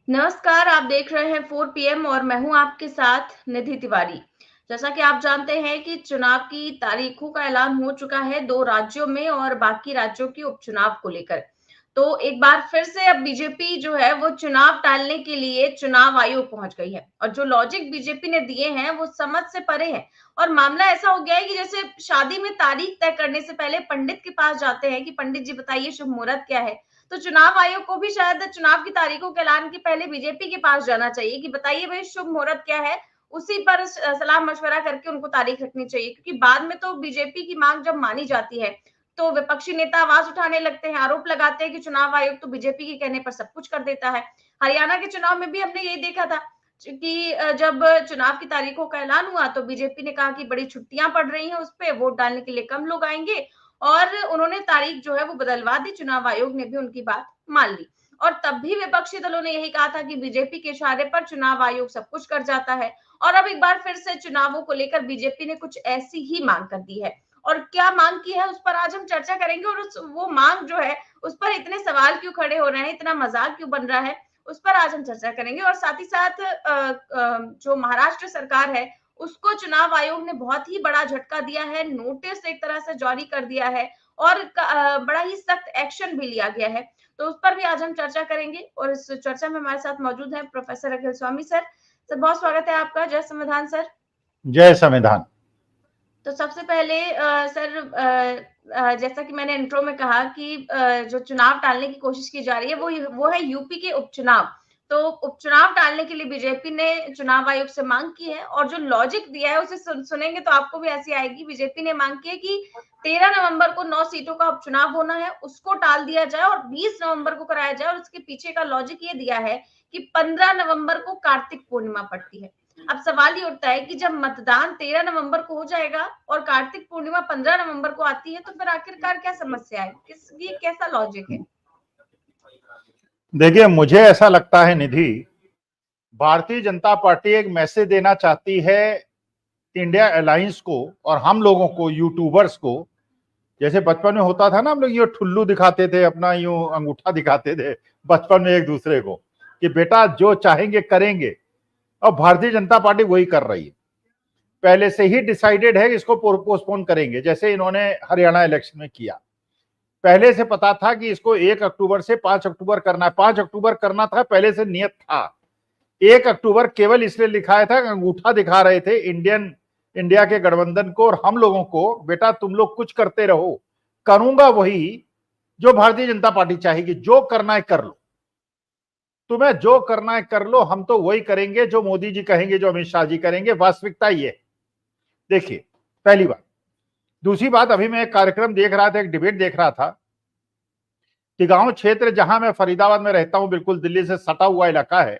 नमस्कार, आप देख रहे हैं 4 पीएम और मैं हूं आपके साथ निधि तिवारी। जैसा कि आप जानते हैं कि चुनाव की तारीखों का ऐलान हो चुका है 2 राज्यों में और बाकी राज्यों के उपचुनाव को लेकर। तो एक बार फिर से अब बीजेपी जो है वो चुनाव टालने के लिए चुनाव आयोग पहुंच गई है और जो लॉजिक बीजेपी ने दिए हैं वो समझ से परे हैं। और मामला ऐसा हो गया है कि जैसे शादी में तारीख तय करने से पहले पंडित के पास जाते हैं कि पंडित जी बताइए शुभ मुहूर्त क्या है। तो चुनाव आयोग को भी शायद चुनाव की तारीखों के ऐलान के पहले बीजेपी के पास जाना चाहिए कि बताइए भाई शुभ मुहूर्त क्या है। उसी पर सलाह मशवरा करके उनको तारीख रखनी चाहिए, क्योंकि बाद में तो बीजेपी की मांग जब मानी जाती है तो विपक्षी नेता आवाज उठाने लगते हैं, आरोप लगाते हैं कि चुनाव आयोग तो बीजेपी के कहने पर सब कुछ कर देता है। हरियाणा के चुनाव में भी हमने यही देखा था कि जब चुनाव की तारीखों का ऐलान हुआ तो बीजेपी ने कहा कि बड़ी छुट्टियां पड़ रही हैं उस पे, वोट डालने के लिए कम लोग आएंगे और उन्होंने तारीख जो है वो बदलवा दी। चुनाव आयोग ने भी उनकी बात मान ली और तब भी विपक्षी दलों ने यही कहा था कि बीजेपी के इशारे पर चुनाव आयोग सब कुछ कर जाता है। और अब एक बार फिर से चुनावों को लेकर बीजेपी ने कुछ ऐसी ही मांग कर दी है और क्या मांग की है उस पर आज हम चर्चा करेंगे। और वो मांग जो है उस पर इतने सवाल क्यों खड़े हो रहे हैं, इतना मजाक क्यों बन रहा है, उस पर आज हम चर्चा करेंगे। और साथ ही साथ जो महाराष्ट्र सरकार है उसको चुनाव आयोग ने बहुत ही बड़ा झटका दिया है, नोटिस एक तरह से जारी कर दिया है और बड़ा ही सख्त एक्शन भी लिया गया है। तो उस पर भी आज हम चर्चा करेंगे और इस चर्चा में हमारे साथ मौजूद हैं प्रोफेसर अखिल स्वामी सर। सर बहुत स्वागत है आपका। जय संविधान सर। जय संविधान। तो सबसे पहले सर, जैसा कि मैंने इंट्रो में कहा कि जो चुनाव टालने की कोशिश की जा रही है वो है यूपी के उपचुनाव। तो उपचुनाव टालने के लिए बीजेपी ने चुनाव आयोग से मांग की है और जो लॉजिक दिया है उसे सुनेंगे तो आपको भी ऐसी आएगी। बीजेपी ने मांग की है कि 13 नवंबर को 9 सीटों का उपचुनाव होना है, उसको टाल दिया जाए और 20 नवंबर को कराया जाए। और उसके पीछे का लॉजिक ये दिया है कि 15 नवंबर को कार्तिक पूर्णिमा पड़ती है। अब सवाल ये उठता है कि जब मतदान 13 नवंबर को हो जाएगा और कार्तिक पूर्णिमा 15 नवंबर को आती है तो फिर आखिरकार क्या समस्या है, ये कैसा लॉजिक है? देखिए, मुझे ऐसा लगता है निधि, भारतीय जनता पार्टी एक मैसेज देना चाहती है इंडिया अलायंस को और हम लोगों को, यूट्यूबर्स को। जैसे बचपन में होता था ना, हम लोग ये ठुल्लू दिखाते थे, अपना यूं अंगूठा दिखाते थे बचपन में एक दूसरे को कि बेटा जो चाहेंगे करेंगे। और भारतीय जनता पार्टी वही कर रही है। पहले से ही डिसाइडेड है कि इसको पोस्टपोन करेंगे, जैसे इन्होंने हरियाणा इलेक्शन में किया। पहले से पता था कि इसको 1 अक्टूबर से 5 अक्टूबर करना है। 5 अक्टूबर करना था, पहले से नियत था। 1 अक्टूबर केवल इसलिए लिखाया था कि अंगूठा दिखा रहे थे इंडिया के गठबंधन को और हम लोगों को, बेटा तुम लोग कुछ करते रहो, करूंगा वही जो भारतीय जनता पार्टी चाहेगी। जो करना है कर लो, तुम्हें जो करना है कर लो, हम तो वही करेंगे जो मोदी जी कहेंगे, जो अमित शाह जी करेंगे। वास्तविकता ये। देखिए, पहली बात। दूसरी बात, अभी मैं एक कार्यक्रम देख रहा था, एक डिबेट देख रहा था कि गांव क्षेत्र, जहां मैं फरीदाबाद में रहता हूं, बिल्कुल दिल्ली से सटा हुआ इलाका है,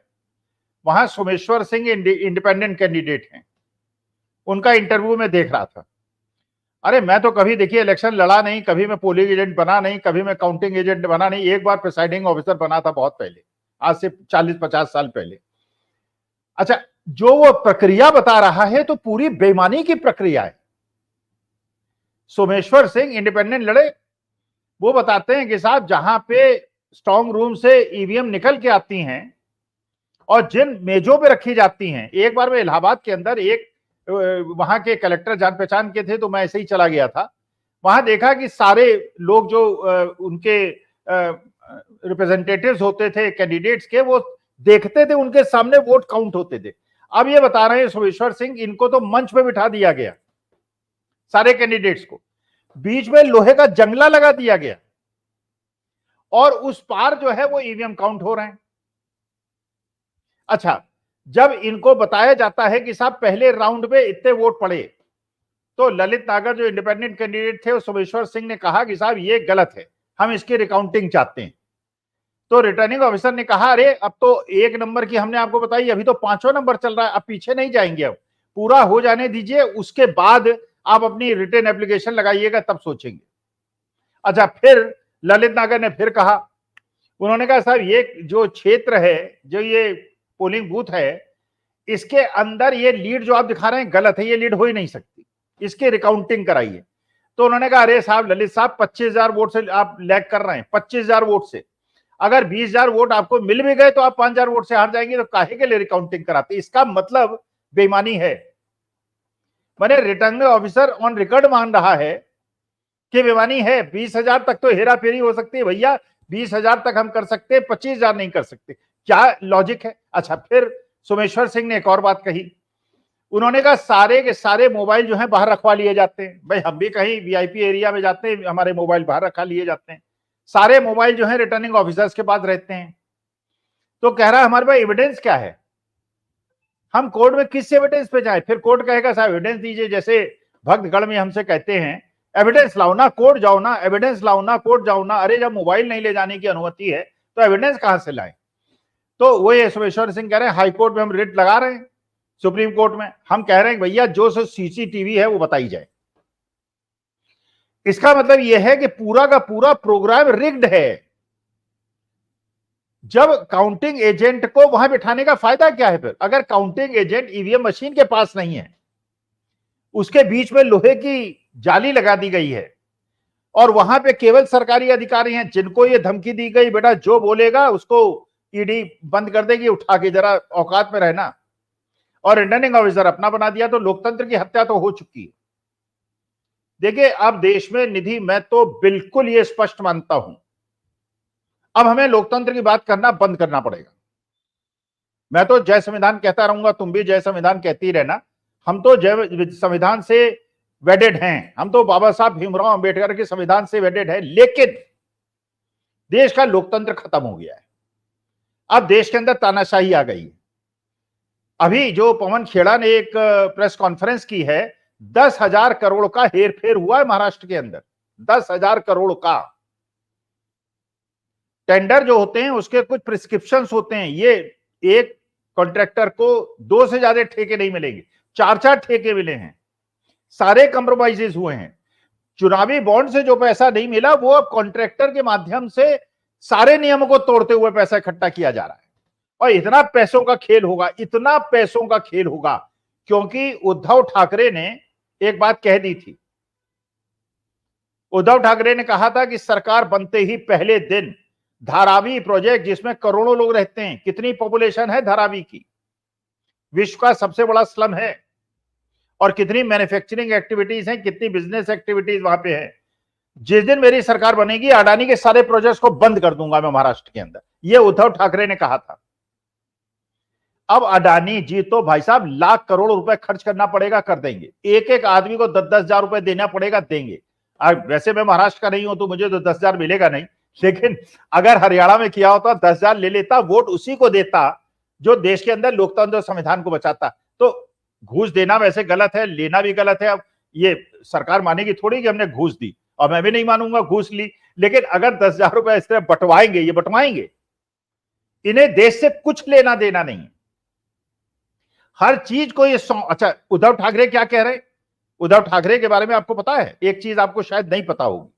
वहां सोमेश्वर सिंह इंडिपेंडेंट कैंडिडेट हैं। उनका इंटरव्यू में देख रहा था। अरे मैं तो कभी, देखिए, इलेक्शन लड़ा नहीं, कभी मैं पोलिंग एजेंट बना नहीं, कभी मैं काउंटिंग एजेंट बना नहीं। एक बार प्रिसाइडिंग ऑफिसर बना था बहुत पहले, आज से 40-50 साल पहले। अच्छा, जो वो प्रक्रिया बता रहा है तो पूरी बेईमानी की प्रक्रिया है। सोमेश्वर सिंह इंडिपेंडेंट लड़े। वो बताते हैं कि साहब, जहां पे स्ट्रांग रूम से ईवीएम निकल के आती हैं और जिन मेजों पे रखी जाती हैं, एक बार मैं इलाहाबाद के अंदर, एक वहां के कलेक्टर जान पहचान के थे तो मैं ऐसे ही चला गया था। वहां देखा कि सारे लोग जो उनके रिप्रेजेंटेटिव्स होते थे कैंडिडेट्स के, वो देखते थे, उनके सामने वोट काउंट होते थे। अब ये बता रहे हैं सोमेश्वर सिंह, इनको तो मंच पे बिठा दिया गया, सारे कैंडिडेट्स को बीच में लोहे का जंगला लगा दिया गया और उस पार जो है वो ईवीएम काउंट हो रहे हैं। अच्छा, जब इनको बताया जाता है कि साहब पहले राउंड में इतने वोट पड़े, तो ललित नागर जो इंडिपेंडेंट कैंडिडेट थे, वो सोमेश्वर सिंह ने कहा कि साहब ये गलत है, हम इसकी रिकाउंटिंग चाहते हैं। तो रिटर्निंग ऑफिसर ने कहा, अरे अब तो 1 नंबर की हमने आपको बताई, अभी तो 5वां नंबर चल रहा है, अब पीछे नहीं जाएंगे, अब पूरा हो जाने दीजिए, उसके बाद आप अपनी रिटर्न एप्लीकेशन लगाइएगा, तब सोचेंगे। अच्छा, फिर ललित नागर ने फिर कहा, उन्होंने कहा साहब ये जो क्षेत्र है, जो ये पोलिंग बूथ है, इसके अंदर ये लीड जो आप दिखा रहे हैं गलत है, ये लीड हो ही नहीं सकती, इसकी रिकाउंटिंग कराइए। तो उन्होंने कहा, अरे साहब ललित साहब, 25,000 वोट से आप लैग कर रहे हैं, 25,000 वोट से। अगर 20,000 वोट आपको मिल भी गए तो आप 5,000 वोट से हार जाएंगे, तो काहे के लिए रिकाउंटिंग कराते? इसका मतलब बेईमानी है। मैंने रिटर्निंग ऑफिसर ऑन रिकॉर्ड मान रहा है कि बेईमानी है। 20,000 तक तो हेरा फेरी हो सकती है भैया, 20,000 तक हम कर सकते हैं, 25,000 नहीं कर सकते। क्या लॉजिक है? अच्छा, फिर सोमेश्वर सिंह ने एक और बात कही। उन्होंने कहा सारे के सारे मोबाइल जो है बाहर रखवा लिए जाते हैं। भाई हम भी कहीं वीआईपी एरिया में जाते हैं, हमारे मोबाइल बाहर रखा लिए जाते हैं। सारे मोबाइल जो है रिटर्निंग ऑफिसर्स के पास रहते हैं। तो कह रहा है हमारे पास एविडेंस क्या है, हम कोर्ट में किस एविडेंस पे जाए? फिर कोर्ट कहेगा साहब एविडेंस दीजिए, जैसे भक्तगढ़ में हमसे कहते हैं एविडेंस लाओ ना, कोर्ट जाओ ना, एविडेंस लाओ ना, कोर्ट जाओ ना। अरे जब मोबाइल नहीं ले जाने की अनुमति है तो एविडेंस कहां से लाए? तो वो सोमेश्वर सिंह कह रहे हैं हाई कोर्ट में हम रिट लगा रहे हैं, सुप्रीम कोर्ट में हम कह रहे हैं भैया जो सीसीटीवी है वो बताई जाए। इसका मतलब यह है कि पूरा का पूरा प्रोग्राम रिग्ड है। जब काउंटिंग एजेंट को वहां बिठाने का फायदा क्या है? फिर अगर काउंटिंग एजेंट ईवीएम मशीन के पास नहीं है, उसके बीच में लोहे की जाली लगा दी गई है और वहां पे केवल सरकारी अधिकारी हैं जिनको ये धमकी दी गई बेटा जो बोलेगा उसको ईडी बंद कर देगी, उठा के जरा औकात में रहना, और रिटर्निंग ऑफिसर अपना बना दिया, तो लोकतंत्र की हत्या तो हो चुकी है। देखिए अब देश में निधि, मैं तो बिल्कुल ये स्पष्ट मानता हूं, अब हमें लोकतंत्र की बात करना बंद करना पड़ेगा। मैं तो जय संविधान कहता रहूंगा, तुम भी जय संविधान कहती रहना। हम तो जय संविधान से वेडेड हैं, हम तो बाबा साहब भीमराव अंबेडकर के संविधान से वेडेड है। लेकिन देश का लोकतंत्र खत्म हो गया है। अब देश के अंदर तानाशाही आ गई है। अभी जो पवन खेड़ा ने एक प्रेस कॉन्फ्रेंस की है, 10,000 करोड़ का हेरफेर हुआ है महाराष्ट्र के अंदर। 10,000 करोड़ का टेंडर जो होते हैं उसके कुछ प्रिस्क्रिप्शंस होते हैं। ये एक कॉन्ट्रैक्टर को 2 से ज्यादा ठेके नहीं मिलेंगे, 4-4 ठेके मिले हैं, सारे कंप्रोमाइजेस हुए हैं। चुनावी बॉन्ड से जो पैसा नहीं मिला वो अब कॉन्ट्रैक्टर के माध्यम से सारे नियमों को तोड़ते हुए पैसा इकट्ठा किया जा रहा है। और इतना पैसों का खेल होगा, इतना पैसों का खेल होगा, क्योंकि उद्धव ठाकरे ने एक बात कह दी थी। उद्धव ठाकरे ने कहा था कि सरकार बनते ही पहले दिन धारावी प्रोजेक्ट, जिसमें करोड़ों लोग रहते हैं, कितनी पॉपुलेशन है धारावी की, विश्व का सबसे बड़ा स्लम है, और कितनी मैन्युफैक्चरिंग एक्टिविटीज हैं, कितनी बिजनेस एक्टिविटीज वहां पे है। जिस दिन मेरी सरकार बनेगी अडानी के सारे प्रोजेक्ट्स को बंद कर दूंगा मैं महाराष्ट्र के अंदर, यह उद्धव ठाकरे ने कहा था। अब अडानी जी तो भाई साहब लाख करोड़ रुपए खर्च करना पड़ेगा, कर देंगे। एक एक आदमी को 10-10 हजार रुपए देना पड़ेगा, देंगे। वैसे मैं महाराष्ट्र का नहीं हूं तो मुझे तो 10,000 मिलेगा नहीं, लेकिन अगर हरियाणा में किया होता 10,000 ले लेता, वोट उसी को देता जो देश के अंदर लोकतंत्र और संविधान को बचाता। तो घूस देना वैसे गलत है, लेना भी गलत है। अब ये सरकार मानेगी थोड़ी कि हमने घूस दी, और मैं भी नहीं मानूंगा घूस ली, लेकिन अगर 10,000 रुपए इस तरह बंटवाएंगे, ये बंटवाएंगे, इन्हें देश से कुछ लेना देना नहीं है। हर चीज को ये अच्छा, उद्धव ठाकरे क्या कह रहे हैं? उद्धव ठाकरे के बारे में आपको पता है? एक चीज आपको शायद नहीं पता होगी,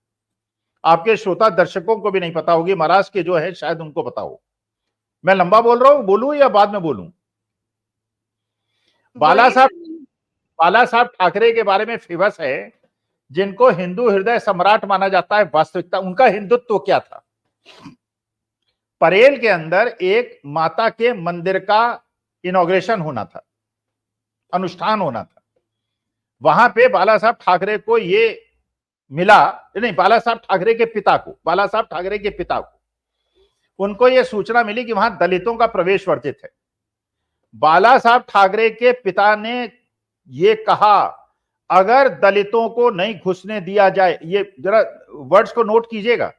आपके श्रोता दर्शकों को भी नहीं पता होगी, महाराष्ट्र के जो है शायद उनको पता हो। मैं लंबा बोल रहा हूं, बोलूं या बाद में बोलूं? बाला साहब ठाकरे के बारे में फेमस है, जिनको हिंदू हृदय सम्राट माना जाता है। वास्तविकता उनका हिंदुत्व क्या था? परेल के अंदर एक माता के मंदिर का इनॉग्रेशन होना था, अनुष्ठान होना था। वहां पे बाला साहब ठाकरे को ये मिला, नहीं, बाला साहब ठाकरे के पिता को उनको ये सूचना मिली कि वहां दलितों का प्रवेश वर्जित है। बाला साहब ठाकरे के पिता ने ये कहा अगर दलितों को नहीं घुसने दिया जाए, ये जरा वर्ड्स को नोट कीजिएगा,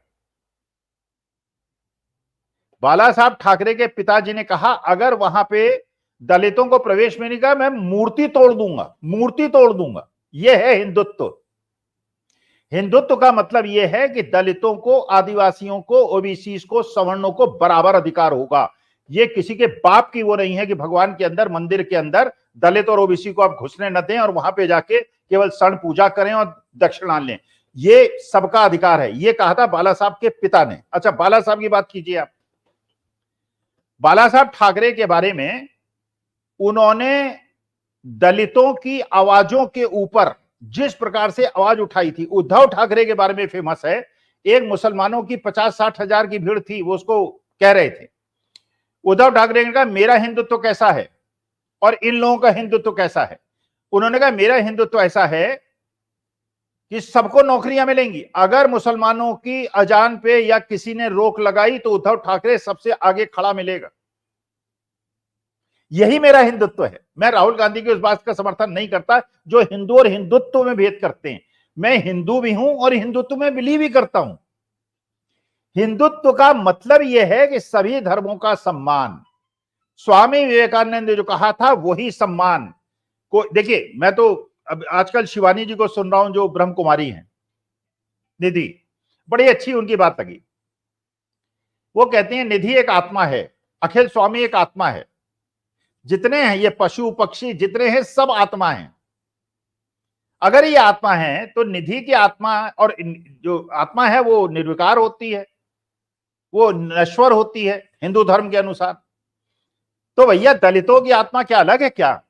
बाला साहब ठाकरे के पिताजी ने कहा अगर वहां पे दलितों को प्रवेश में नहीं कहा, मैं मूर्ति तोड़ दूंगा। यह है हिंदुत्व। हिंदुत्व का मतलब यह है कि दलितों को, आदिवासियों को, ओबीसी को, सवर्णों को बराबर अधिकार होगा। ये किसी के बाप की वो नहीं है कि भगवान के अंदर, मंदिर के अंदर दलित और ओबीसी को आप घुसने न दें और वहां पे जाके केवल शरण पूजा करें और दक्षिणा लें। ये सबका अधिकार है, ये कहा था बाला साहब के पिता ने। अच्छा, बाला साहब की बात कीजिए आप। बाला साहब ठाकरे के बारे में उन्होंने दलितों की आवाजों के ऊपर जिस प्रकार से आवाज उठाई थी, उद्धव ठाकरे के बारे में फेमस है एक मुसलमानों की 50-60 हजार की भीड़ थी, वो उसको कह रहे थे। उद्धव ठाकरे ने कहा मेरा हिंदुत्व कैसा है और इन लोगों का हिंदुत्व कैसा है। उन्होंने कहा मेरा हिंदुत्व ऐसा है कि सबको नौकरियां मिलेंगी। अगर मुसलमानों की अजान पे या किसी ने रोक लगाई तो उद्धव ठाकरे सबसे आगे खड़ा मिलेगा। यही मेरा हिंदुत्व है। मैं राहुल गांधी की उस बात का समर्थन नहीं करता जो हिंदू और हिंदुत्व में भेद करते हैं। मैं हिंदू भी हूं और हिंदुत्व में बिलीव भी करता हूं। हिंदुत्व का मतलब यह है कि सभी धर्मों का सम्मान, स्वामी विवेकानंद ने जो कहा था वही सम्मान को। देखिए, मैं तो अब आजकल शिवानी जी को सुन रहा हूं जो ब्रह्म कुमारी हैं, निधि, बड़ी अच्छी उनकी बात लगी। वो कहते हैं निधि एक आत्मा है, अखिल स्वामी एक आत्मा है, जितने हैं ये पशु पक्षी जितने हैं सब आत्मा हैं। अगर ये आत्मा है तो निधि की आत्मा और जो आत्मा है वो निर्विकार होती है, वो नश्वर होती है हिंदू धर्म के अनुसार। तो भैया दलितों की आत्मा क्या अलग है क्या?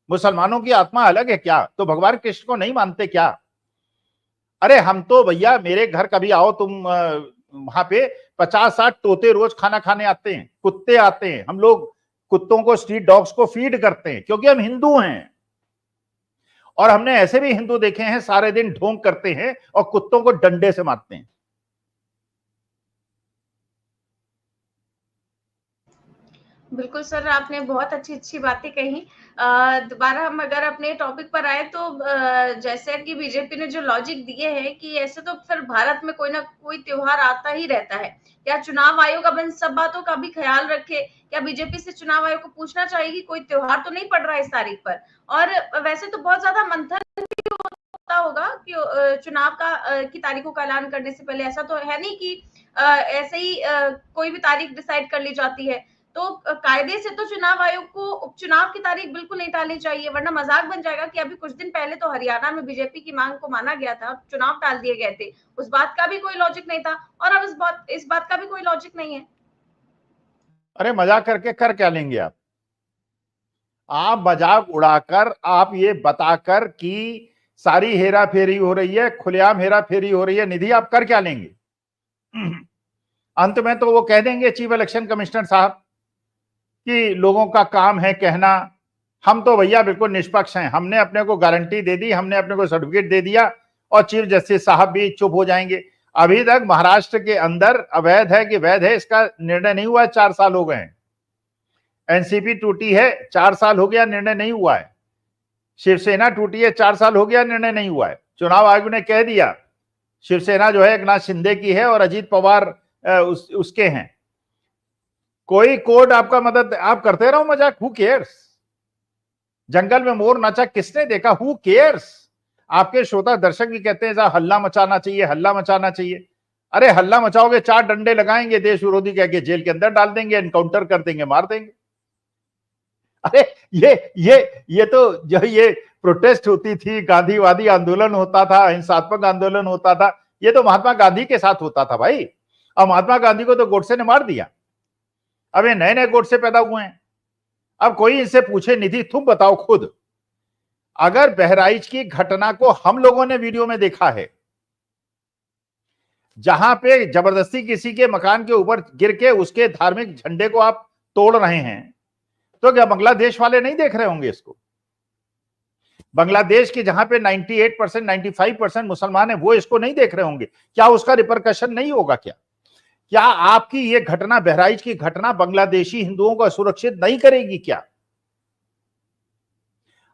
मुसलमानों की आत्मा अलग है क्या? तो भगवान कृष्ण को नहीं मानते क्या? अरे हम तो भैया, मेरे घर कभी आओ तुम, वहां पे 50-60 तोते रोज खाना खाने आते हैं, कुत्ते आते हैं। हम लोग कुत्तों को, स्ट्रीट डॉग्स को फीड करते हैं क्योंकि हम हिंदू हैं। और हमने ऐसे भी हिंदू देखे हैं सारे दिन ढोंग करते हैं और कुत्तों को डंडे से मारते हैं। बिल्कुल सर, आपने बहुत अच्छी-अच्छी बातें कही। दोबारा हम अगर अपने टॉपिक पर आए तो जैसे कि बीजेपी ने जो लॉजिक दिए हैं कि ऐसे तो फिर भारत में कोई ना कोई त्योहार आता ही रहता है। क्या चुनाव आयोग अब इन सब बातों का भी ख्याल रखे? क्या बीजेपी से चुनाव आयोग को पूछना चाहिए कि कोई त्योहार तो नहीं पड़ रहा है इस तारीख पर? और वैसे तो बहुत ज़्यादा मंथन भी होता होगा कि चुनाव का की तारीखों का ऐलान करने से पहले। ऐसा तो है नहीं कि ऐसे ही कोई भी तारीख डिसाइड कर ली जाती है। तो कायदे से तो चुनाव आयोग को उपचुनाव की तारीख बिल्कुल नहीं टालनी चाहिए, वरना मजाक बन जाएगा कि अभी कुछ दिन पहले तो हरियाणा में बीजेपी की मांग को माना गया था, चुनाव टाल दिए गए थे, उस बात का भी कोई लॉजिक नहीं था, और अब इस बात का भी कोई लॉजिक नहीं है। अरे मजाक करके कर क्या लेंगे आप मजाक उड़ाकर, आप ये बताकर कि सारी हेरा फेरी हो रही है, खुलेआम हेरा फेरी हो रही है, निधि आप कर क्या लेंगे? अंत में तो वो कह देंगे चीफ इलेक्शन कमिश्नर साहब कि लोगों का काम है कहना, हम तो भैया बिल्कुल निष्पक्ष हैं, हमने अपने को गारंटी दे दी, हमने अपने को सर्टिफिकेट दे दिया और चीफ जस्टिस साहब भी चुप हो जाएंगे। अभी तक महाराष्ट्र के अंदर अवैध है कि वैध है इसका निर्णय नहीं हुआ है, 4 साल हो गए हैं। एनसीपी टूटी है, 4 साल हो गया, निर्णय नहीं हुआ है। शिवसेना टूटी है, 4 साल हो गया, निर्णय नहीं हुआ है। चुनाव आयोग ने कह दिया शिवसेना जो है एकनाथ शिंदे की है और अजीत पवार उसके हैं। कोई कोर्ट आपका मदद, आप करते रहो मजाक, हु केयर्स? जंगल में मोर नाचा किसने देखा, हु केयर्स? आपके श्रोता दर्शक भी कहते हैं हल्ला मचाना चाहिए, हल्ला मचाना चाहिए। अरे हल्ला मचाओगे, 4 डंडे लगाएंगे, देश विरोधी कह के जेल के अंदर डाल देंगे, एनकाउंटर कर देंगे, मार देंगे। अरे ये तो जो ये प्रोटेस्ट होती थी, गांधीवादी आंदोलन होता था, हिंसात्मक आंदोलन होता था, ये तो महात्मा गांधी के साथ होता था भाई। अब महात्मा गांधी को तो गोडसे ने मार दिया, अब ये नए नए गोडसे पैदा हुए हैं। अब कोई इनसे पूछे निधि तुम बताओ खुद, अगर बहराइच की घटना को हम लोगों ने वीडियो में देखा है, जहां पे जबरदस्ती किसी के मकान के ऊपर गिर के उसके धार्मिक झंडे को आप तोड़ रहे हैं, तो क्या बांग्लादेश वाले नहीं देख रहे होंगे इसको? बांग्लादेश के जहां पे 98%, 95% मुसलमान है, वो इसको नहीं देख रहे होंगे? क्या उसका रिपरकशन नहीं होगा? क्या आपकी ये घटना, बहराइच की घटना, बांग्लादेशी हिंदुओं को असुरक्षित नहीं करेगी क्या?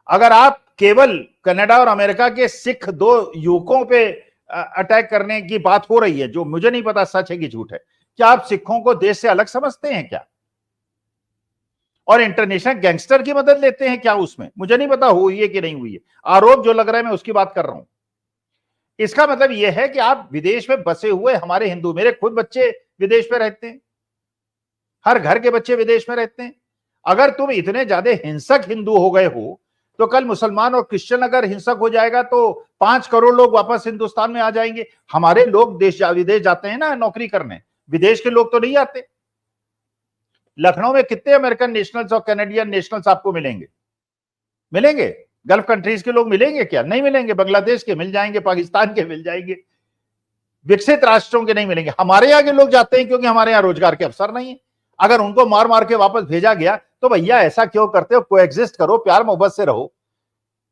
अगर आप केवल कनाडा और अमेरिका के सिख 2 युवकों पे अटैक करने की बात हो रही है, जो मुझे नहीं पता सच है कि झूठ है, क्या आप सिखों को देश से अलग समझते हैं क्या? और इंटरनेशनल गैंगस्टर की मदद लेते हैं क्या उसमें? मुझे नहीं पता हुई है कि नहीं हुई है, आरोप जो लग रहा है मैं उसकी बात कर रहा हूं। इसका मतलब यह है कि आप विदेश में बसे हुए हमारे हिंदू, मेरे खुद बच्चे विदेश में रहते हैं, हर घर के बच्चे विदेश में रहते हैं। अगर तुम इतने ज्यादा हिंसक हिंदू हो गए हो, तो कल मुसलमान और क्रिश्चियन अगर हिंसक हो जाएगा तो 5 करोड़ लोग वापस हिंदुस्तान में आ जाएंगे। हमारे लोग विदेश जाते हैं ना नौकरी करने, विदेश के लोग तो नहीं आते। लखनऊ में कितने अमेरिकन नेशनल्स और कैनेडियन नेशनल्स आपको मिलेंगे? गल्फ कंट्रीज के लोग मिलेंगे क्या? नहीं मिलेंगे। बांग्लादेश के मिल जाएंगे, पाकिस्तान के मिल जाएंगे। विकसित राष्ट्रों के नहीं मिलेंगे। हमारे यहाँ के लोग जाते हैं क्योंकि हमारे यहाँ रोजगार के अवसर नहीं है। अगर उनको मार मार के वापस भेजा गया तो भैया ऐसा क्यों करते हो, कोएग्जिस्ट करो, प्यार मोहब्बत से रहो,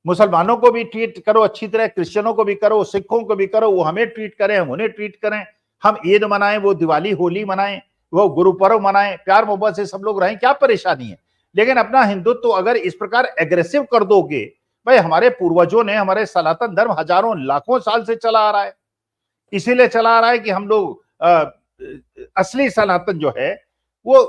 मुसलमानों को भी ट्रीट करो अच्छी तरह, क्रिश्चियनों को भी करो, सिखों को भी करो, वो हमें ट्रीट करें, हम उन्हें ट्रीट करें, हम ईद मनाएं, वो दिवाली होली मनाएं, वो गुरु पर्व मनाएं, प्यार मोहब्बत से सब लोग रहें, क्या परेशानी है। लेकिन अपना हिंदुत्व तो अगर इस प्रकार एग्रेसिव कर दोगे, भाई हमारे पूर्वजों ने, हमारे सनातन धर्म हजारों लाखों साल से चला आ रहा है, इसीलिए चला आ रहा है कि हम लोग असली सनातन जो है वो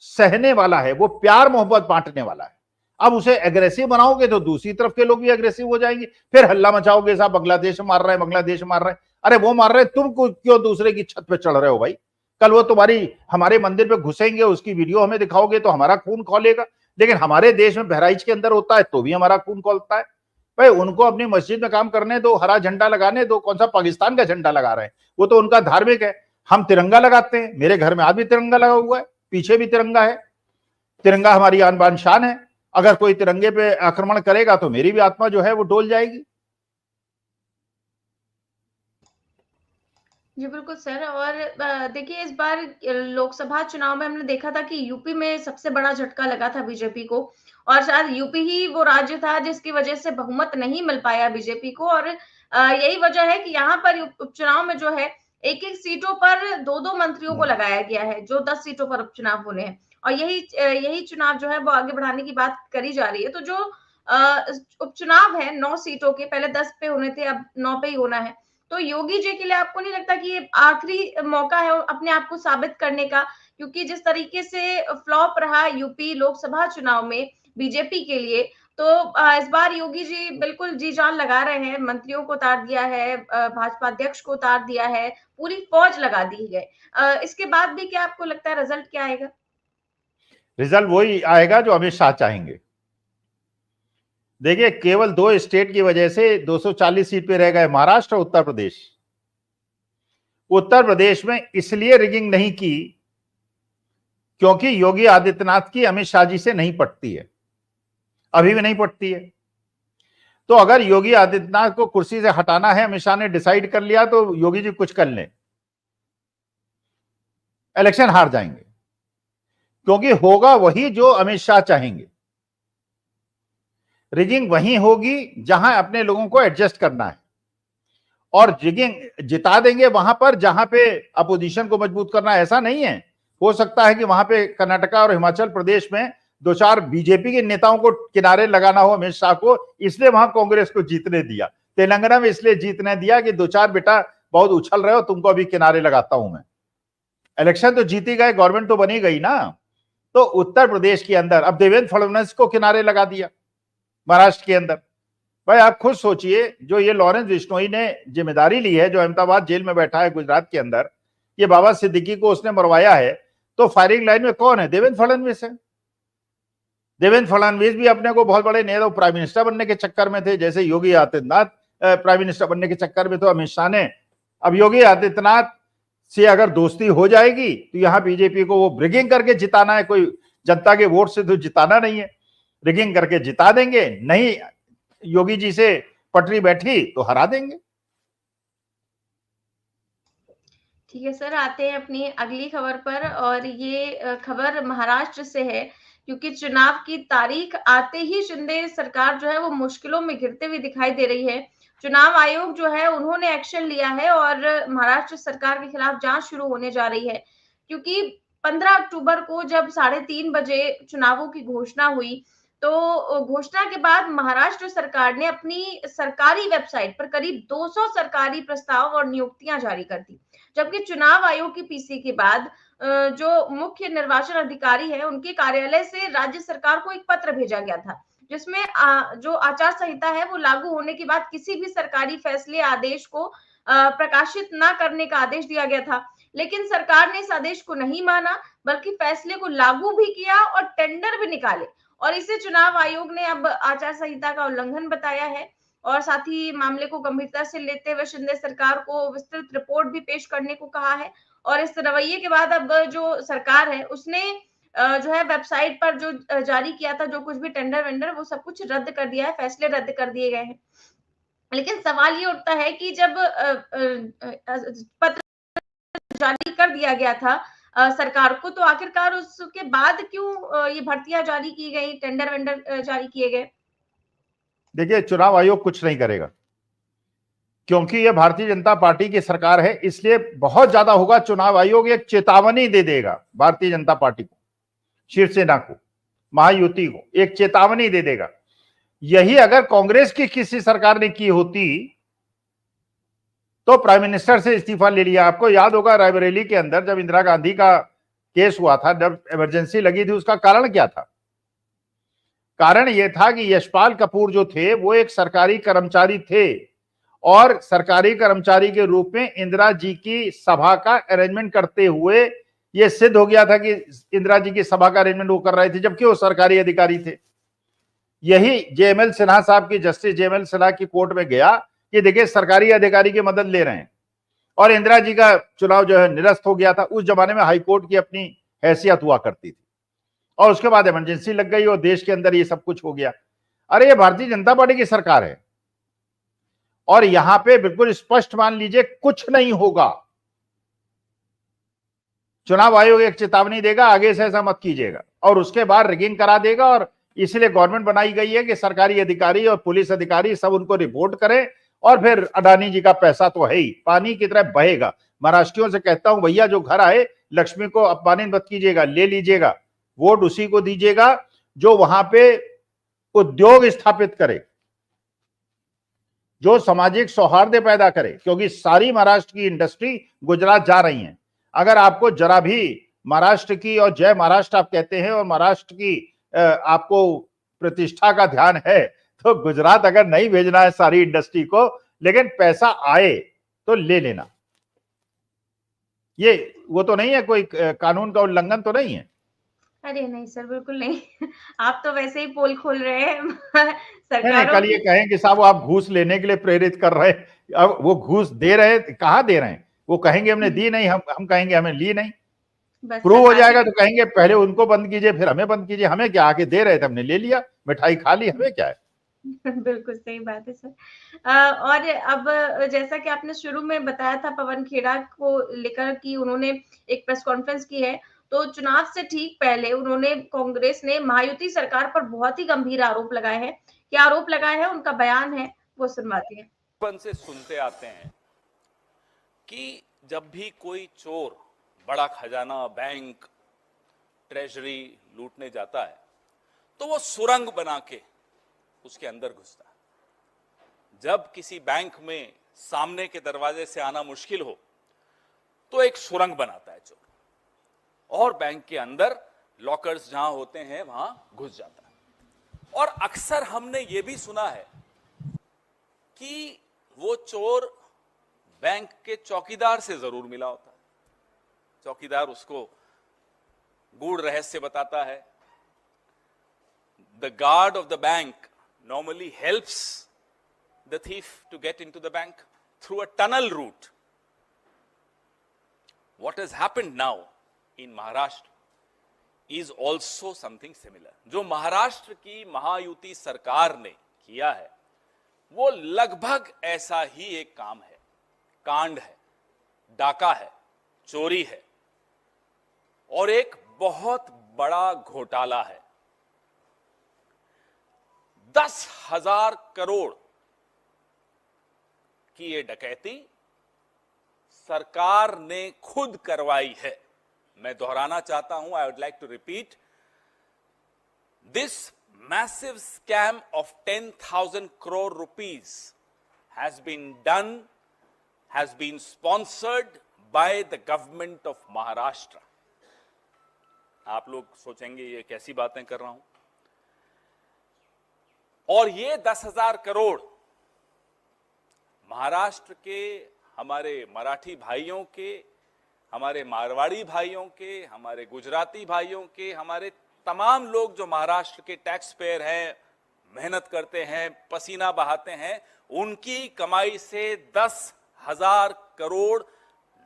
सहने वाला है, वो प्यार मोहब्बत बांटने वाला है। अब उसे एग्रेसिव बनाओगे तो दूसरी तरफ के लोग भी एग्रेसिव हो जाएंगे, फिर हल्ला मचाओगे, साहब बांग्लादेश मार रहा है, बांग्लादेश मार रहा है। अरे वो मार रहे, तुम क्यों दूसरे की छत पे चढ़ रहे हो भाई? कल वो तुम्हारी हमारे मंदिर पे घुसेंगे, उसकी वीडियो हमें दिखाओगे तो हमारा खून खौलेगा। लेकिन हमारे देश में बहराइच के अंदर होता है तो भी हमारा खून खौलता है। भाई उनको अपनी मस्जिद में काम करने दो, हरा झंडा लगाने दो, कौन सा पाकिस्तान का झंडा लगा रहे हैं, वो तो उनका धार्मिक है। हम तिरंगा लगाते हैं, मेरे घर में आज भी तिरंगा लगा हुआ है, पीछे भी तिरंगा है, तिरंगा हमारी आन बान शान है। अगर कोई तिरंगे पे आक्रमण करेगा तो मेरी भी आत्मा जो है वो डोल जाएगी। जी बिल्कुल सर। और देखिए इस बार लोकसभा चुनाव में हमने देखा था कि यूपी में सबसे बड़ा झटका लगा था बीजेपी को, और शायद यूपी ही वो राज्य था जिसकी वजह से बहुमत नहीं मिल पाया बीजेपी को। और यही वजह है कि यहाँ पर उपचुनाव में जो है एक एक सीटों पर दो दो मंत्रियों को लगाया गया है, जो 10 सीटों पर उपचुनाव होने हैं। और यही चुनाव जो है वो आगे बढ़ाने की बात करी जा रही है। तो जो उपचुनाव है 9 सीटों के, पहले 10 पे होने थे, अब 9 पे ही होना है। तो योगी जी के लिए आपको नहीं लगता कि ये आखिरी मौका है अपने आप को साबित करने का? क्योंकि जिस तरीके से फ्लॉप रहा यूपी लोकसभा चुनाव में बीजेपी के लिए, तो इस बार योगी जी बिल्कुल जी जान लगा रहे हैं, मंत्रियों को उतार दिया है, भाजपा अध्यक्ष को उतार दिया है, पूरी फौज लगा दी है। इसके बाद भी क्या आपको लगता है रिजल्ट क्या आएगा? रिजल्ट वही आएगा जो अमित शाह चाहेंगे। देखिए केवल 2 स्टेट की वजह से 240 सीट पे रह गए, महाराष्ट्र और उत्तर प्रदेश। उत्तर प्रदेश में इसलिए रिगिंग नहीं की क्योंकि योगी आदित्यनाथ की अमित शाह जी से नहीं पटती है, अभी भी नहीं पटती है। तो अगर योगी आदित्यनाथ को कुर्सी से हटाना है, अमित शाह ने डिसाइड कर लिया, तो योगी जी कुछ कर लें, इलेक्शन हार जाएंगे, क्योंकि होगा वही जो अमित शाह चाहेंगे। रिगिंग वहीं होगी जहां अपने लोगों को एडजस्ट करना है, और रिगिंग जिता देंगे वहां पर जहां पे अपोजिशन को मजबूत करना। ऐसा नहीं है, हो सकता है कि वहां पे कर्नाटका और हिमाचल प्रदेश में 2-4 बीजेपी के नेताओं को किनारे लगाना हो अमित शाह को, इसलिए वहां कांग्रेस को जीतने दिया। तेलंगाना में इसलिए जीतने दिया कि 2-4 बेटा बहुत उछल रहे हो, तुमको अभी किनारे लगाता हूं मैं। इलेक्शन तो जीती गए, गवर्नमेंट तो बनी गई ना। तो उत्तर प्रदेश के अंदर अब देवेंद्र फडणवीस को किनारे लगा दिया, महाराष्ट्र के अंदर। भाई आप खुद सोचिए, जो ये लॉरेंस बिश्नोई ने जिम्मेदारी ली है, जो अहमदाबाद जेल में बैठा है गुजरात के अंदर, ये बाबा सिद्दीकी को उसने मरवाया है, तो फायरिंग लाइन में कौन है? देवेंद्र फडणवीस है। देवेंद्र फडणवीस भी अपने को बहुत बड़े नेता, प्राइम मिनिस्टर बनने के चक्कर में थे, जैसे योगी आदित्यनाथ प्राइम मिनिस्टर बनने के चक्कर में तो अमित शाह ने। अब योगी आदित्यनाथ से अगर दोस्ती हो जाएगी तो यहाँ बीजेपी को वो ब्रिगिंग करके जिताना है, कोई जनता के वोट से तो जिताना नहीं है, रिगिंग करके जिता देंगे। नहीं योगी जी से पटरी बैठी तो हरा देंगे। ठीक है सर, आते हैं अपनी अगली खबर पर। और ये खबर महाराष्ट्र से है, क्योंकि चुनाव की तारीख आते ही शिंदे सरकार जो है वो मुश्किलों में घिरते हुए दिखाई दे रही है। चुनाव आयोग जो है उन्होंने एक्शन लिया है और महाराष्ट्र सरकार के खिलाफ जांच शुरू होने जा रही है, क्योंकि 15 अक्टूबर को जब 3:30 बजे चुनावों की घोषणा हुई, तो घोषणा के बाद महाराष्ट्र सरकार ने अपनी सरकारी वेबसाइट पर करीब 200 सरकारी प्रस्ताव और नियुक्तियां जारी कर दी। जबकि चुनाव आयोग की पीसी के बाद जो मुख्य निर्वाचन अधिकारी है उनके कार्यालय से राज्य सरकार को एक पत्र भेजा गया था, जिसमें जो आचार संहिता है वो लागू होने के बाद किसी भी सरकारी फैसले आदेश को प्रकाशित ना करने का आदेश दिया गया था। लेकिन सरकार ने इस आदेश को नहीं माना, बल्कि फैसले को लागू भी किया और टेंडर भी निकाले। और इसे चुनाव आयोग ने अब आचार संहिता का उल्लंघन बताया है, और साथ ही मामले को गंभीरता से लेते हुए शिंदे सरकार को विस्तृत रिपोर्ट भी पेश करने को कहा है। और इस रवैये के बाद अब जो सरकार है उसने जो है वेबसाइट पर जो जारी किया था, जो कुछ भी टेंडर वेंडर, वो सब कुछ रद्द कर दिया है, फैसले रद्द कर दिए गए हैं। लेकिन सवाल ये उठता है कि जब पत्र जारी कर दिया गया था सरकार को, तो आखिरकार उसके बाद क्यों ये भर्तियां जारी की गई, टेंडर वेंडर जारी किए गए? देखिए, चुनाव आयोग कुछ नहीं करेगा, क्योंकि ये भारतीय जनता पार्टी की सरकार है, इसलिए बहुत ज्यादा होगा। चुनाव आयोग एक चेतावनी दे देगा भारतीय जनता पार्टी को, शिवसेना को, महायुति को, एक चेतावनी दे देगा। यही अगर कांग्रेस की किसी सरकार ने की होती तो प्राइम मिनिस्टर से इस्तीफा ले लिया। आपको याद होगा रायबरेली के अंदर जब इंदिरा गांधी का केस हुआ था, जब इमरजेंसी लगी थी, उसका कारण क्या था? कारण यह था कि यशपाल कपूर जो थे वो एक सरकारी कर्मचारी थे, और सरकारी कर्मचारी के रूप में इंदिरा जी की सभा का अरेंजमेंट करते हुए यह सिद्ध हो गया था कि इंदिरा जी की सभा का अरेंजमेंट वो कर रहे थे, जबकि वो सरकारी अधिकारी थे। यही जेएमएल सिन्हा साहब की, जस्टिस जेएमएल सिन्हा की कोर्ट में गया कि देखिए सरकारी अधिकारी की मदद ले रहे हैं, और इंदिरा जी का चुनाव जो है निरस्त हो गया था। उस जमाने में हाईकोर्ट की अपनी हैसियत हुआ करती थी, और उसके बाद इमरजेंसी लग गई और देश के अंदर ये सब कुछ हो गया। अरे ये भारतीय जनता पार्टी की सरकार है, और यहां पे बिल्कुल स्पष्ट मान लीजिए कुछ नहीं होगा। चुनाव आयोग एक चेतावनी देगा, आगे से ऐसा मत कीजिएगा, और उसके बाद रिगिंग करा देगा। और इसलिए गवर्नमेंट बनाई गई है कि सरकारी अधिकारी और पुलिस अधिकारी सब उनको रिपोर्ट करें, और फिर अडानी जी का पैसा तो है ही, पानी की तरह बहेगा। महाराष्ट्रियों से कहता हूं, भैया जो घर आए लक्ष्मी को अपमानित मत कीजिएगा, ले लीजिएगा, वोट उसी को दीजिएगा जो वहां पे उद्योग स्थापित करे, जो सामाजिक सौहार्द पैदा करे, क्योंकि सारी महाराष्ट्र की इंडस्ट्री गुजरात जा रही है। अगर आपको जरा भी महाराष्ट्र की, और जय महाराष्ट्र आप कहते हैं, और महाराष्ट्र की आपको प्रतिष्ठा का ध्यान है, तो गुजरात अगर नहीं भेजना है सारी इंडस्ट्री को, लेकिन पैसा आए तो ले लेना। ये वो तो नहीं है, कोई कानून का उल्लंघन तो नहीं है। अरे नहीं सर, बिल्कुल नहीं। आप तो वैसे ही पोल खोल रहे हैं नहीं नहीं, सरकारों कल ये की। कहें कि साहब आप घूस लेने के लिए प्रेरित कर रहे हैं, अब वो घूस दे रहे हैं, कहां दे रहे हैं? वो कहेंगे हमने दी नहीं, हम कहेंगे हमें ली नहीं। बस प्रूव हो सरकारी। जाएगा तो कहेंगे पहले उनको बंद कीजिए फिर हमें बंद कीजिए। हमें क्या, आके दे रहे थे हमने ले लिया, मिठाई खा ली, हमें क्या है। बिल्कुल सही बात है सर। और अब जैसा कि आपने शुरू में बताया था पवन खेड़ा को लेकर कि उन्होंने एक प्रेस कॉन्फ्रेंस की है, तो चुनाव से ठीक पहले उन्होंने, कांग्रेस ने महायुति सरकार पर बहुत ही गंभीर आरोप लगाए हैं। क्या आरोप लगाए हैं, उनका बयान है, वो सुनवाते हैं। बचपन से सुनते आते हैं कि जब भी कोई चोर बड़ा खजाना, बैंक, ट्रेजरी लूटने जाता है तो वो सुरंग बना के उसके अंदर घुसता है। जब किसी बैंक में सामने के दरवाजे से आना मुश्किल हो तो एक सुरंग बनाता है चोर, और बैंक के अंदर लॉकर्स जहां होते हैं वहां घुस जाता है। और अक्सर हमने ये भी सुना है कि वो चोर बैंक के चौकीदार से जरूर मिला होता है, चौकीदार उसको गूढ़ रहस्य बताता है। The guard of the bank normally helps the thief to get into the bank through a tunnel route. What has happened now in Maharashtra is also something similar. जो महाराष्ट्र की महायुति सरकार ने किया है वो लगभग ऐसा ही एक काम है, कांड है, डाका है, चोरी है, और एक बहुत बड़ा घोटाला है। 10,000 करोड़ की ये डकैती सरकार ने खुद करवाई है। मैं दोहराना चाहता हूं, I would like to repeat, this massive scam of 10,000 crore rupees has been sponsored by the government of Maharashtra. आप लोग सोचेंगे ये कैसी बातें कर रहा हूं, और ये 10,000 करोड़ महाराष्ट्र के हमारे मराठी भाइयों के, हमारे मारवाड़ी भाइयों के, हमारे गुजराती भाइयों के, हमारे तमाम लोग जो महाराष्ट्र के टैक्स पेयर हैं, मेहनत करते हैं, पसीना बहाते हैं, उनकी कमाई से 10,000 करोड़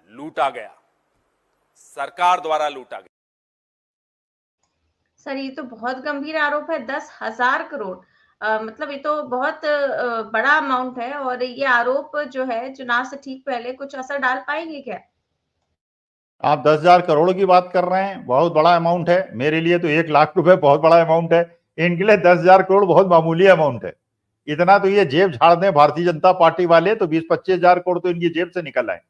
लूटा गया, सरकार द्वारा लूटा गया। सर ये तो बहुत गंभीर आरोप है, 10,000 करोड़। मतलब ये तो बहुत बड़ा अमाउंट है और ये आरोप जो है चुनाव से ठीक पहले कुछ असर डाल पाएंगे क्या? आप 10,000 करोड़ की बात कर रहे हैं, बहुत बड़ा अमाउंट है। मेरे लिए तो 1 लाख रुपए बहुत बड़ा अमाउंट है, इनके लिए 10,000 करोड़ बहुत मामूली अमाउंट है। इतना तो ये जेब झाड़ दें भारतीय जनता पार्टी वाले तो 20-25 हजार करोड़ तो इनकी जेब से निकल आए।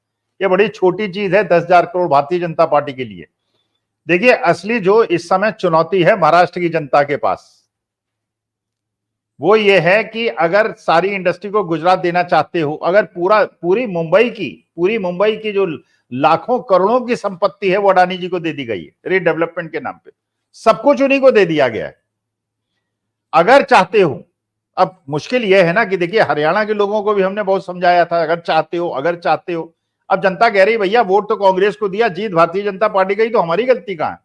ये बड़ी छोटी चीज है 10,000 करोड़ भारतीय जनता पार्टी के लिए। देखिए, असली जो इस समय चुनौती है महाराष्ट्र की जनता के पास, वो ये है कि अगर सारी इंडस्ट्री को गुजरात देना चाहते हो, अगर पूरी मुंबई की जो लाखों करोड़ों की संपत्ति है वो अडानी जी को दे दी गई है रीडेवलपमेंट के नाम पे, सब कुछ उन्हीं को दे दिया गया है। अगर चाहते हो, अब मुश्किल यह है ना कि देखिए हरियाणा के लोगों को भी हमने बहुत समझाया था, अगर चाहते हो। अब जनता कह रही भैया वोट तो कांग्रेस को दिया, जीत भारतीय जनता पार्टी गई, तो हमारी गलती कहां है?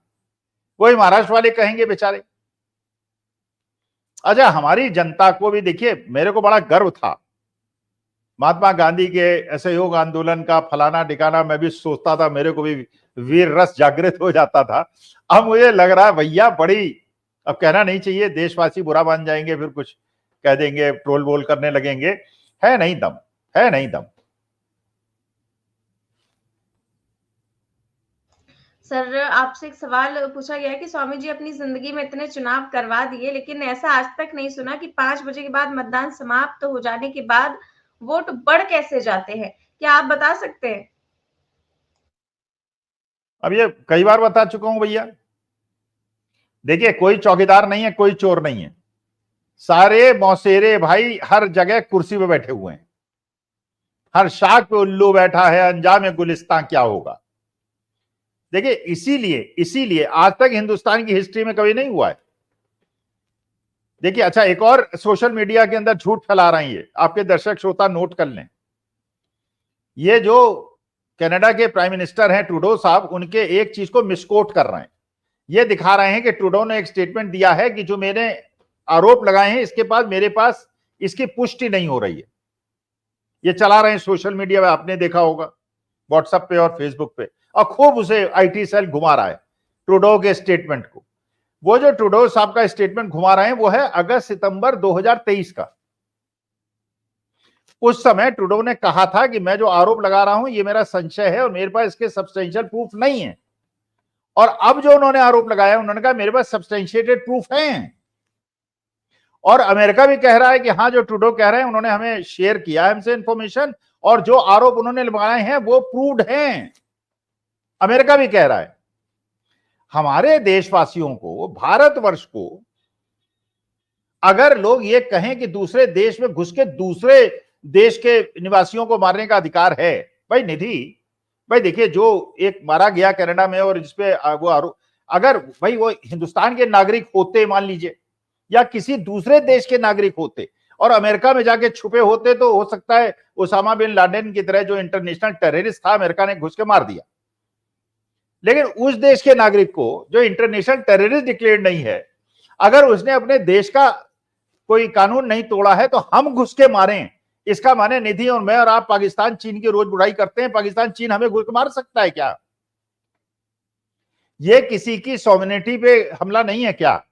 वही महाराष्ट्र वाले कहेंगे बेचारे। अच्छा, हमारी जनता को भी देखिए, मेरे को बड़ा गर्व था महात्मा गांधी के असहयोग आंदोलन का, फलाना ठिकाना, मैं भी सोचता था, मेरे को भी वीर रस जागृत हो जाता था। अब मुझे लग रहा है भैया बड़ी, अब कहना नहीं चाहिए, देशवासी बुरा मान जाएंगे, फिर कुछ कह देंगे, ट्रोल बोल करने लगेंगे। है नहीं दम, है नहीं दम। सर, आपसे एक सवाल पूछा गया है कि स्वामी जी अपनी जिंदगी में इतने चुनाव करवा दिए, लेकिन ऐसा आज तक नहीं सुना कि 5 बजे के बाद मतदान समाप्त हो जाने के बाद वोट बढ़ कैसे जाते हैं? क्या आप बता सकते हैं? अब ये कई बार बता चुका हूं भैया। देखिए, कोई चौकीदार नहीं है, कोई चोर नहीं है, सारे मौसेरे भाई हर जगह कुर्सी पे बैठे हुए हैं, हर शाख पे उल्लू बैठा है, अंजाम गुलिस्तान क्या होगा। देखिए, इसीलिए आज तक हिंदुस्तान की हिस्ट्री में कभी नहीं हुआ है। देखिए, अच्छा, एक और सोशल मीडिया के अंदर झूठ फैला रही है, आपके दर्शक श्रोता नोट कर लें। ये जो कनाडा के प्राइम मिनिस्टर हैं ट्रूडो साहब, उनके एक चीज को मिसकोट कर रहे हैं। ये दिखा रहे हैं कि ट्रूडो ने एक स्टेटमेंट दिया है कि जो मैंने आरोप लगाए हैं इसके बाद मेरे पास इसकी पुष्टि नहीं हो रही है। ये चला रहे हैं सोशल मीडिया में, आपने देखा होगा व्हाट्सएप पे और फेसबुक पे, और खूब उसे आईटी सेल घुमा रहा है ट्रूडो के स्टेटमेंट को। वो जो ट्रूडो साहब का स्टेटमेंट घुमा रहे हैं वो है अगस्त सितंबर 2023 का। उस समय ट्रूडो ने कहा था कि मैं जो आरोप लगा रहा हूं ये मेरा संशय है और मेरे पास इसके सब्सटेंशियल प्रूफ नहीं है। और अब जो उन्होंने आरोप लगाया, उन्होंने कहा मेरे पास सब्सटेंशिएटेड प्रूफ हैं। और अमेरिका भी कह रहा है कि हाँ, जो ट्रूडो कह रहे हैं उन्होंने हमें शेयर किया है हमसे इंफॉर्मेशन, और जो आरोप उन्होंने लगाए हैं वो प्रूव्ड हैं। अमेरिका भी कह रहा है। हमारे देशवासियों को, भारतवर्ष को, अगर लोग ये कहें कि दूसरे देश में घुस के दूसरे देश के निवासियों को मारने का अधिकार है, भाई निधि, भाई देखिए, जो एक मारा गया कनाडा में और जिसपे वो आरोप, अगर भाई वो हिंदुस्तान के नागरिक होते मान लीजिए, या किसी दूसरे देश के नागरिक होते और अमेरिका में जाके छुपे होते, तो हो सकता है ओसामा बिन लादेन की तरह जो इंटरनेशनल टेररिस्ट था, अमेरिका ने घुस के मार दिया। लेकिन उस देश के नागरिक को जो इंटरनेशनल टेररिस्ट डिक्लेयर नहीं है, अगर उसने अपने देश का कोई कानून नहीं तोड़ा है तो हम घुस के मारें, इसका माने निधि और मैं और आप पाकिस्तान चीन की रोज बुराई करते हैं, पाकिस्तान चीन हमें घुस के मार सकता है क्या? ये किसी की सॉवरेनिटी पे हमला नहीं है क्या?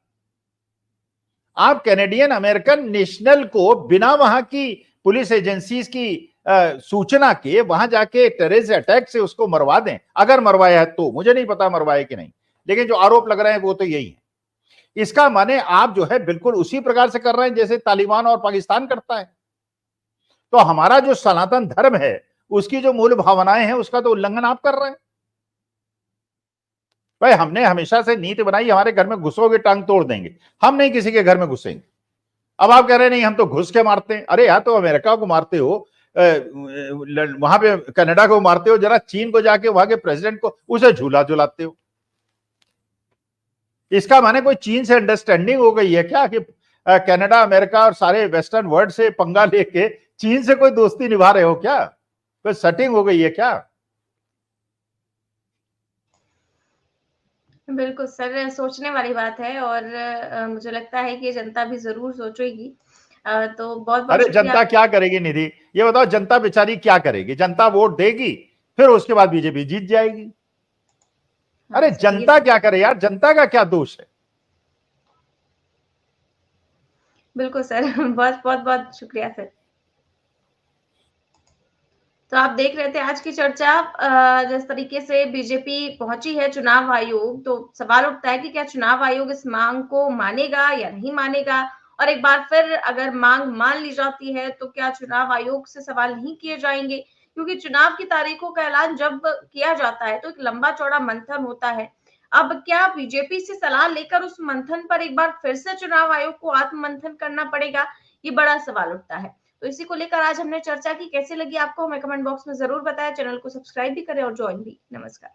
आप कैनेडियन अमेरिकन नेशनल को बिना वहां की पुलिस एजेंसीज की सूचना के वहां जाके टेररिस्ट अटैक से उसको मरवा दें? अगर मरवाया है तो, मुझे नहीं पता मरवाए कि नहीं, लेकिन जो आरोप लग रहे हैं वो तो यही है। इसका माने आप जो है बिल्कुल उसी प्रकार से कर रहे हैं जैसे तालिबान और पाकिस्तान करता है। तो हमारा जो सनातन धर्म है, उसकी जो मूल भावनाएं हैं, उसका तो उल्लंघन आप कर रहे हैं। भाई, हमने हमेशा से नीति बनाई, हमारे घर में घुसोगे टांग तोड़ देंगे, हम नहीं किसी के घर में घुसेंगे। अब आप कह रहे हैं नहीं हम तो घुस के मारते हैं। अरे यार, तो अमेरिका को मारते हो, वहां पे कनाडा को मारते हो, जरा चीन को जाके वहां के प्रेसिडेंट को उसे झूला झुलाते हो। इसका माने कोई चीन से अंडरस्टैंडिंग हो गई है क्या कि कनाडा, अमेरिका और सारे वेस्टर्न वर्ल्ड से पंगा लेके चीन से कोई दोस्ती निभा रहे हो क्या? कोई सेटिंग हो गई है क्या? बिल्कुल सर, सोचने वाली बात है और मुझे लगता है कि जनता भी जरूर सोचेगी। तो बहुत बहुत अरे शुक्रिया। जनता क्या करेगी निधि, ये बताओ, जनता बेचारी क्या करेगी? जनता वोट देगी, फिर उसके बाद बीजेपी जीत जाएगी। हाँ अरे सर, जनता क्या करे यार, जनता का क्या दोष है? बिल्कुल सर। बहुत बहुत बहुत शुक्रिया सर। तो आप देख रहे थे आज की चर्चा। जिस तरीके से बीजेपी पहुंची है चुनाव आयोग, तो सवाल उठता है कि क्या चुनाव आयोग इस मांग को मानेगा या नहीं मानेगा। और एक बार फिर अगर मांग मान ली जाती है तो क्या चुनाव आयोग से सवाल नहीं किए जाएंगे, क्योंकि चुनाव की तारीखों का ऐलान जब किया जाता है तो एक लंबा चौड़ा मंथन होता है। अब क्या बीजेपी से सलाह लेकर उस मंथन पर एक बार फिर से चुनाव आयोग को आत्म मंथन करना पड़ेगा, ये बड़ा सवाल उठता है। तो इसी को लेकर आज हमने चर्चा की। कैसी लगी आपको हमें कमेंट बॉक्स में जरूर बताएं। चैनल को सब्सक्राइब भी करें और ज्वाइन भी। नमस्कार।